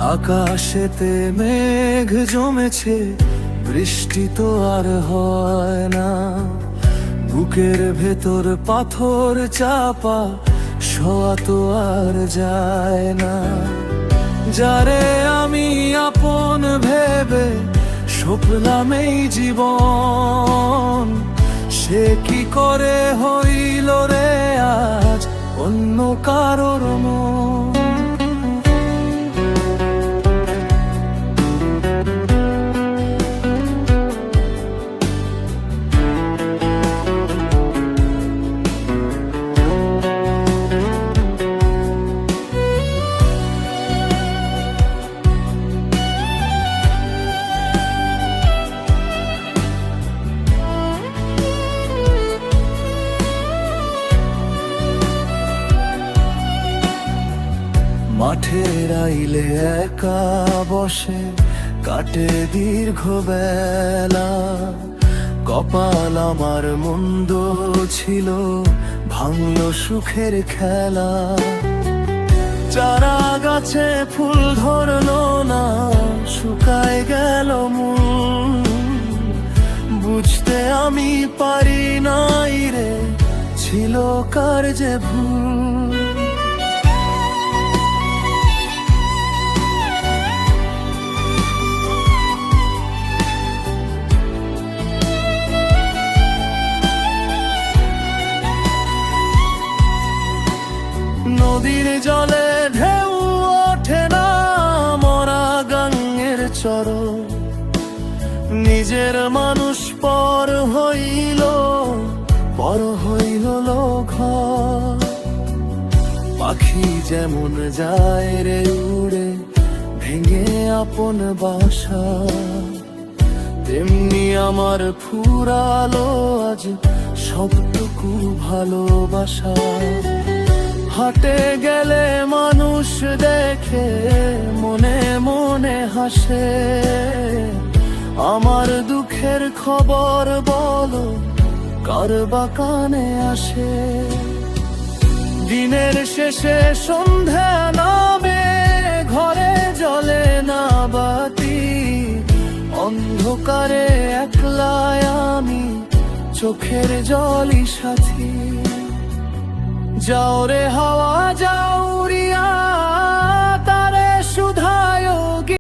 আকাশেতে মেঘ জমেছে, বৃষ্টি তো আর হয় না। বুকের ভেতর পাথর চাপা, শোয়া তো আর যায় না। যারে আমি আপন ভেবে স্বপ্নাম এই জীবন, সে কি করে হইল রে আজ অন্য কারোর মন। মাঠের আইলে একা বসে কাটে দীর্ঘ বেলা। কপাল আমার মন্দ ছিল, ভাঙল সুখের খেলা। চারা গাছে ফুল ধরলো না, শুকায় গেল মন। বুঝতে আমি পারি নাই রে, ছিল কার যে ভুল। নদীর জলে ঢেউ ওঠে না, মরা গাঙের চরণ। নিজের মানুষ পর হইল ঘর। পাখি যেমন যায় রে উড়ে, ভেঙে আপন বাসা। তেমনি আমার ফুরালো আজ সবটুকু ভালোবাসা। হাটে গেলে মানুষ দেখে, মনে মনে হাসে। আমার দুঃখের খবর বলো, কার বা কানে আসে। দিনের শেষে সন্ধ্যা নামে, ঘরে জ্বলে না বাতি। অন্ধকারে একলাই আমি, চোখের জলই সাথী। যাও রে হাওয়া